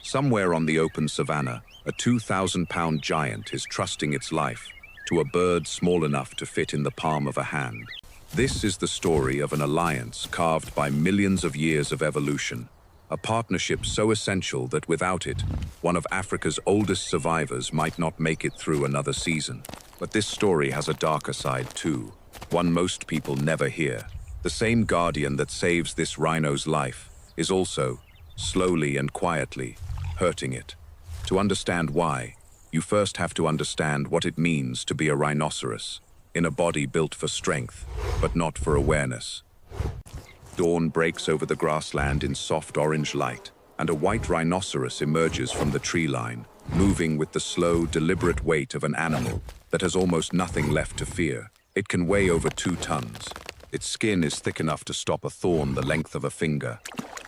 Somewhere on the open savanna, a 2,000-pound giant is trusting its life to a bird small enough to fit in the palm of a hand. This is the story of an alliance carved by millions of years of evolution, a partnership so essential that without it, one of Africa's oldest survivors might not make it through another season. But this story has a darker side too, one most people never hear. The same guardian that saves this rhino's life is also, slowly and quietly, hurting it. To understand why, you first have to understand what it means to be a rhinoceros, in a body built for strength, but not for awareness. Dawn breaks over the grassland in soft orange light, and a white rhinoceros emerges from the tree line, moving with the slow, deliberate weight of an animal that has almost nothing left to fear. It can weigh over 2 tons. Its skin is thick enough to stop a thorn the length of a finger.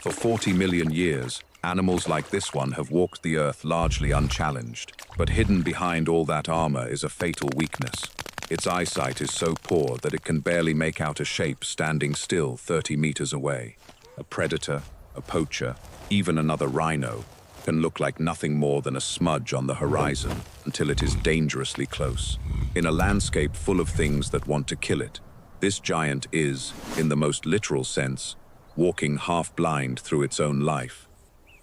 For 40 million years, animals like this one have walked the earth largely unchallenged, but hidden behind all that armor is a fatal weakness. Its eyesight is so poor that it can barely make out a shape standing still 30 meters away. A predator, a poacher, even another rhino can look like nothing more than a smudge on the horizon until it is dangerously close. In a landscape full of things that want to kill it, this giant is, in the most literal sense, walking half-blind through its own life.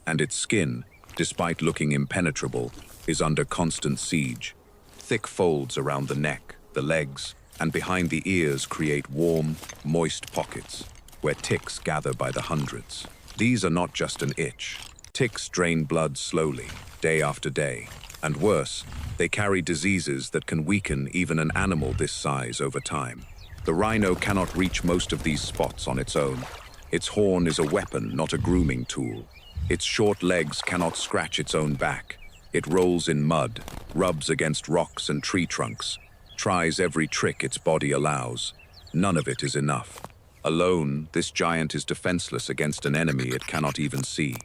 And its skin, despite looking impenetrable, is under constant siege. Thick folds around the neck, the legs, and behind the ears create warm, moist pockets, where ticks gather by the hundreds. These are not just an itch. Ticks drain blood slowly, day after day. And worse, they carry diseases that can weaken even an animal this size over time. The rhino cannot reach most of these spots on its own. Its horn is a weapon, not a grooming tool. Its short legs cannot scratch its own back. It rolls in mud, rubs against rocks and tree trunks, tries every trick its body allows. None of it is enough. Alone, this giant is defenseless against an enemy it cannot even see.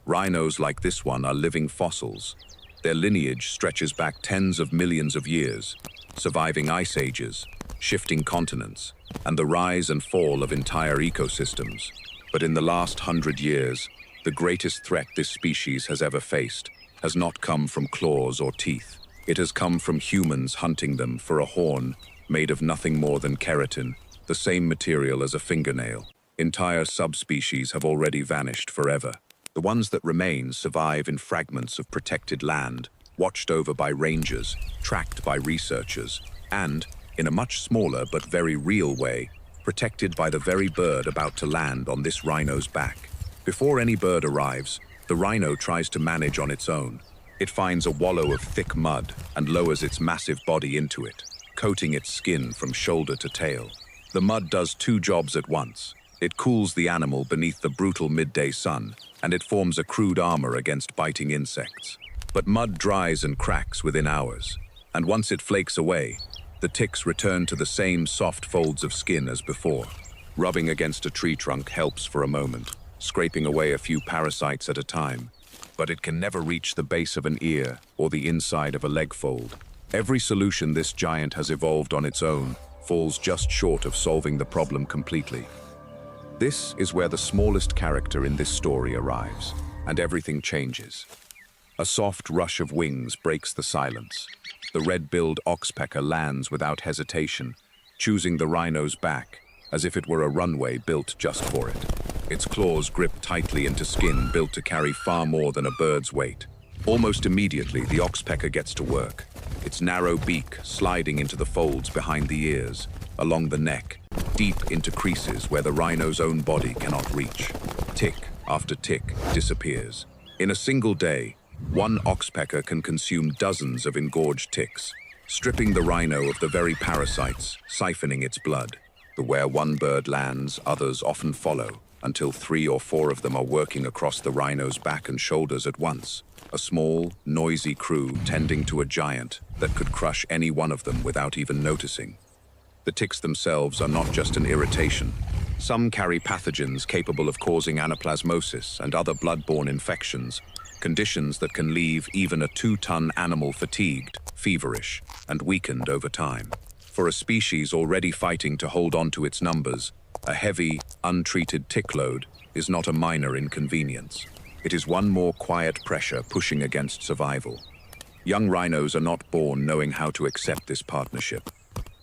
Rhinos like this one are living fossils. Their lineage stretches back tens of millions of years, surviving ice ages, shifting continents, and the rise and fall of entire ecosystems. But in the last 100 years, the greatest threat this species has ever faced has not come from claws or teeth. It has come from humans hunting them for a horn made of nothing more than keratin, the same material as a fingernail. Entire subspecies have already vanished forever. The ones that remain survive in fragments of protected land, watched over by rangers, tracked by researchers, and, in a much smaller but very real way, protected by the very bird about to land on this rhino's back. Before any bird arrives, the rhino tries to manage on its own. It finds a wallow of thick mud and lowers its massive body into it, coating its skin from shoulder to tail. The mud does 2 jobs at once. It cools the animal beneath the brutal midday sun, and it forms a crude armor against biting insects. But mud dries and cracks within hours, and once it flakes away, the ticks return to the same soft folds of skin as before. Rubbing against a tree trunk helps for a moment, scraping away a few parasites at a time, but it can never reach the base of an ear or the inside of a leg fold. Every solution this giant has evolved on its own falls just short of solving the problem completely. This is where the smallest character in this story arrives, and everything changes. A soft rush of wings breaks the silence. The red-billed oxpecker lands without hesitation, choosing the rhino's back, as if it were a runway built just for it. Its claws grip tightly into skin built to carry far more than a bird's weight. Almost immediately, the oxpecker gets to work, its narrow beak sliding into the folds behind the ears, along the neck, deep into creases where the rhino's own body cannot reach. Tick after tick disappears. In a single day, one oxpecker can consume dozens of engorged ticks, stripping the rhino of the very parasites, siphoning its blood. Where one bird lands, others often follow, until 3 or 4 of them are working across the rhino's back and shoulders at once. A small, noisy crew tending to a giant that could crush any one of them without even noticing. The ticks themselves are not just an irritation. Some carry pathogens capable of causing anaplasmosis and other blood-borne infections, conditions that can leave even a 2-ton animal fatigued, feverish, and weakened over time. For a species already fighting to hold on to its numbers, a heavy, untreated tick load is not a minor inconvenience. It is one more quiet pressure pushing against survival. Young rhinos are not born knowing how to accept this partnership.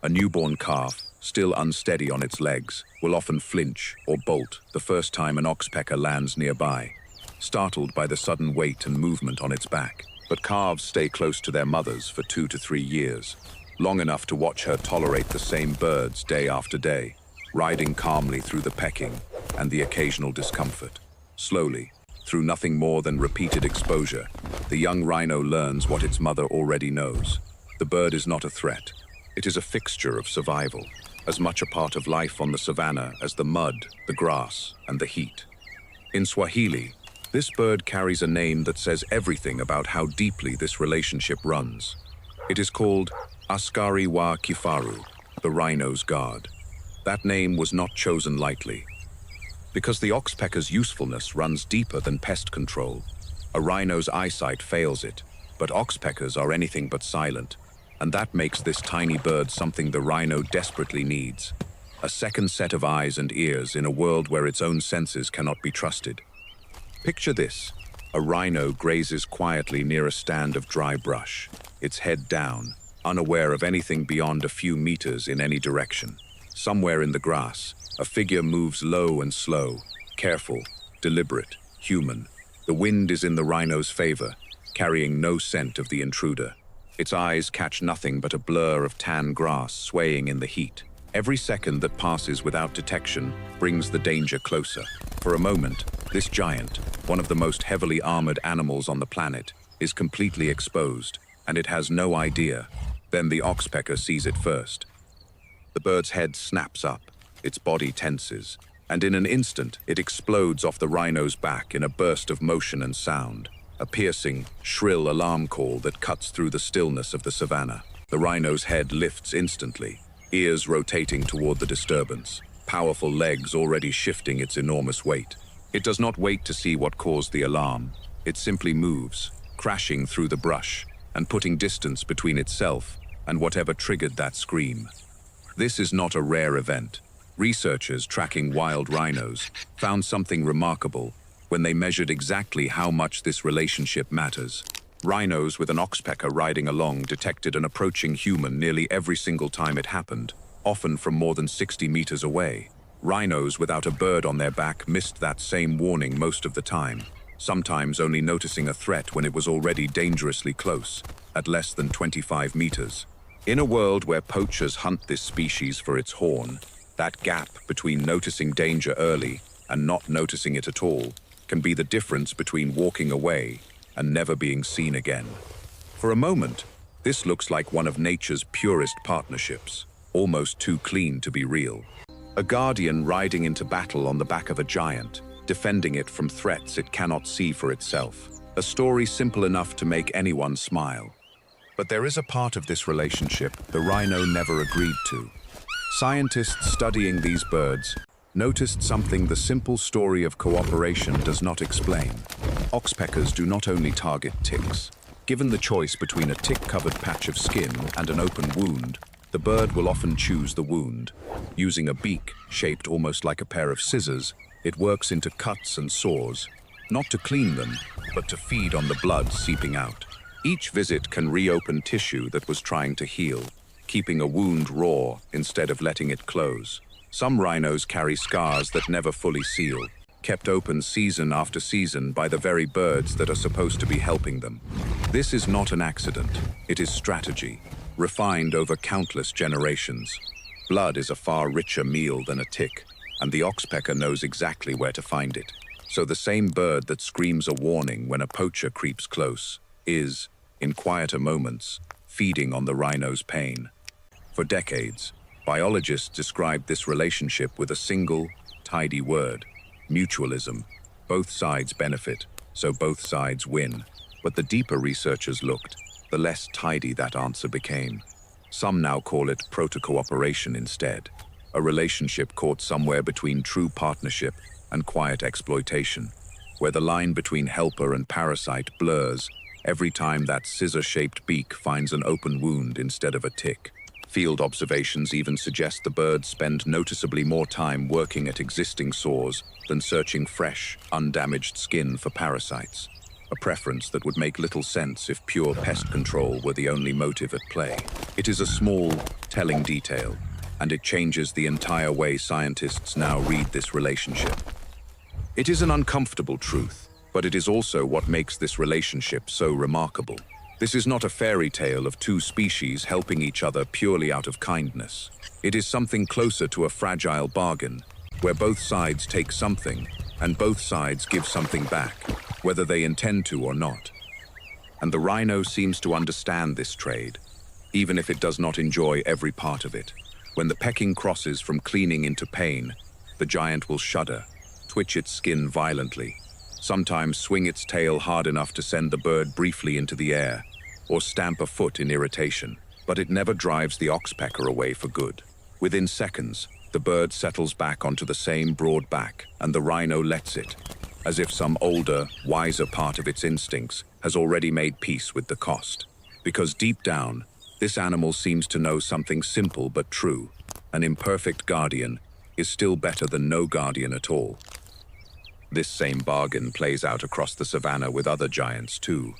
A newborn calf, still unsteady on its legs, will often flinch or bolt the first time an oxpecker lands nearby, startled by the sudden weight and movement on its back. But calves stay close to their mothers for 2 to 3 years, long enough to watch her tolerate the same birds day after day, riding calmly through the pecking and the occasional discomfort. Slowly, through nothing more than repeated exposure, the young rhino learns what its mother already knows. The bird is not a threat. It is a fixture of survival, as much a part of life on the savanna as the mud, the grass, and the heat. In Swahili, this bird carries a name that says everything about how deeply this relationship runs. It is called Askari wa Kifaru, the rhino's guard. That name was not chosen lightly. Because the oxpecker's usefulness runs deeper than pest control, a rhino's eyesight fails it, but oxpeckers are anything but silent, and that makes this tiny bird something the rhino desperately needs. A second set of eyes and ears in a world where its own senses cannot be trusted. Picture this: a rhino grazes quietly near a stand of dry brush, its head down, unaware of anything beyond a few meters in any direction. Somewhere in the grass, a figure moves low and slow, careful, deliberate, human. The wind is in the rhino's favor, carrying no scent of the intruder. Its eyes catch nothing but a blur of tan grass swaying in the heat. Every second that passes without detection brings the danger closer. For a moment, this giant, one of the most heavily armored animals on the planet, is completely exposed, and it has no idea. Then the oxpecker sees it first. The bird's head snaps up, its body tenses, and in an instant it explodes off the rhino's back in a burst of motion and sound, a piercing, shrill alarm call that cuts through the stillness of the savanna. The rhino's head lifts instantly, ears rotating toward the disturbance, powerful legs already shifting its enormous weight. It does not wait to see what caused the alarm. It simply moves, crashing through the brush and putting distance between itself and whatever triggered that scream. This is not a rare event. Researchers tracking wild rhinos found something remarkable when they measured exactly how much this relationship matters. Rhinos with an oxpecker riding along detected an approaching human nearly every single time it happened, often from more than 60 meters away. Rhinos without a bird on their back missed that same warning most of the time, sometimes only noticing a threat when it was already dangerously close, at less than 25 meters. In a world where poachers hunt this species for its horn, that gap between noticing danger early and not noticing it at all can be the difference between walking away and never being seen again. For a moment, this looks like one of nature's purest partnerships, almost too clean to be real. A guardian riding into battle on the back of a giant, defending it from threats it cannot see for itself. A story simple enough to make anyone smile. But there is a part of this relationship the rhino never agreed to. Scientists studying these birds noticed something the simple story of cooperation does not explain. Oxpeckers do not only target ticks. Given the choice between a tick-covered patch of skin and an open wound, the bird will often choose the wound. Using a beak, shaped almost like a pair of scissors, it works into cuts and sores, not to clean them, but to feed on the blood seeping out. Each visit can reopen tissue that was trying to heal, keeping a wound raw instead of letting it close. Some rhinos carry scars that never fully seal, kept open season after season by the very birds that are supposed to be helping them. This is not an accident. It is strategy, refined over countless generations. Blood is a far richer meal than a tick, and the oxpecker knows exactly where to find it. So the same bird that screams a warning when a poacher creeps close is, in quieter moments, feeding on the rhino's pain. For decades, biologists described this relationship with a single, tidy word: mutualism. Both sides benefit, so both sides win. But the deeper researchers looked, the less tidy that answer became. Some now call it proto-cooperation instead, a relationship caught somewhere between true partnership and quiet exploitation, where the line between helper and parasite blurs every time that scissor-shaped beak finds an open wound instead of a tick. Field observations even suggest the birds spend noticeably more time working at existing sores than searching fresh, undamaged skin for parasites, a preference that would make little sense if pure pest control were the only motive at play. It is a small, telling detail, and it changes the entire way scientists now read this relationship. It is an uncomfortable truth, but it is also what makes this relationship so remarkable. This is not a fairy tale of two species helping each other purely out of kindness. It is something closer to a fragile bargain, where both sides take something, and both sides give something back, whether they intend to or not. And the rhino seems to understand this trade, even if it does not enjoy every part of it. When the pecking crosses from cleaning into pain, the giant will shudder, twitch its skin violently, sometimes swing its tail hard enough to send the bird briefly into the air, or stamp a foot in irritation. But it never drives the oxpecker away for good. Within seconds, the bird settles back onto the same broad back, and the rhino lets it, as if some older, wiser part of its instincts has already made peace with the cost. Because deep down, this animal seems to know something simple but true: an imperfect guardian is still better than no guardian at all. This same bargain plays out across the savannah with other giants too.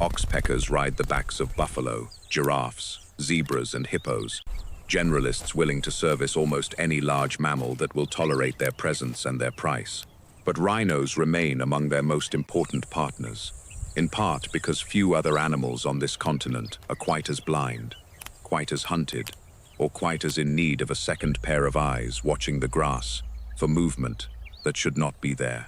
Oxpeckers ride the backs of buffalo, giraffes, zebras, and hippos, generalists willing to service almost any large mammal that will tolerate their presence and their price. But rhinos remain among their most important partners, in part because few other animals on this continent are quite as blind, quite as hunted, or quite as in need of a second pair of eyes watching the grass for movement that should not be there.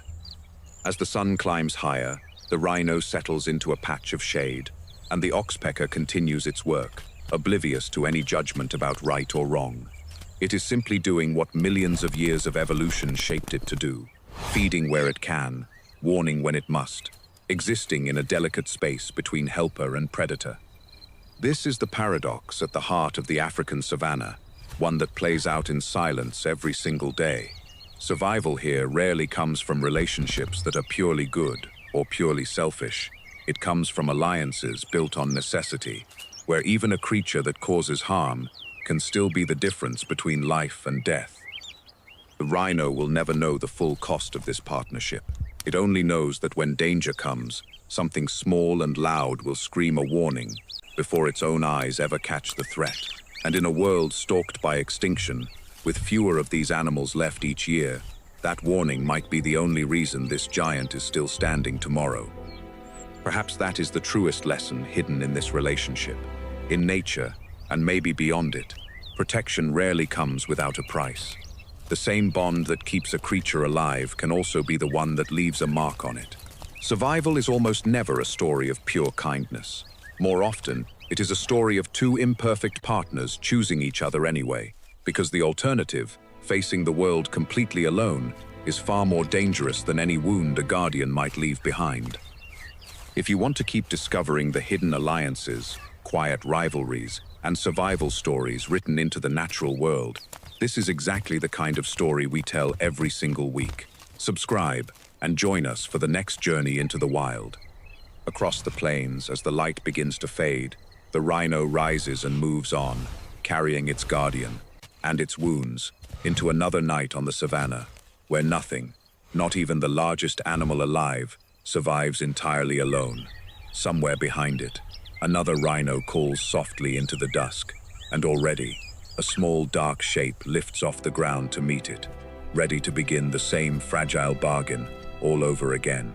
As the sun climbs higher, the rhino settles into a patch of shade, and the oxpecker continues its work, oblivious to any judgment about right or wrong. It is simply doing what millions of years of evolution shaped it to do, feeding where it can, warning when it must, existing in a delicate space between helper and predator. This is the paradox at the heart of the African savanna, one that plays out in silence every single day. Survival here rarely comes from relationships that are purely good or purely selfish. It comes from alliances built on necessity, where even a creature that causes harm can still be the difference between life and death. The rhino will never know the full cost of this partnership. It only knows that when danger comes, something small and loud will scream a warning before its own eyes ever catch the threat. And in a world stalked by extinction, with fewer of these animals left each year, that warning might be the only reason this giant is still standing tomorrow. Perhaps that is the truest lesson hidden in this relationship. In nature, and maybe beyond it, protection rarely comes without a price. The same bond that keeps a creature alive can also be the one that leaves a mark on it. Survival is almost never a story of pure kindness. More often, it is a story of two imperfect partners choosing each other anyway, because the alternative, facing the world completely alone, is far more dangerous than any wound a guardian might leave behind. If you want to keep discovering the hidden alliances, quiet rivalries, and survival stories written into the natural world, this is exactly the kind of story we tell every single week. Subscribe and join us for the next journey into the wild. Across the plains, as the light begins to fade, the rhino rises and moves on, carrying its guardian and its wounds into another night on the savannah, where nothing, not even the largest animal alive, survives entirely alone. Somewhere behind it, another rhino calls softly into the dusk, and already, a small dark shape lifts off the ground to meet it, ready to begin the same fragile bargain all over again.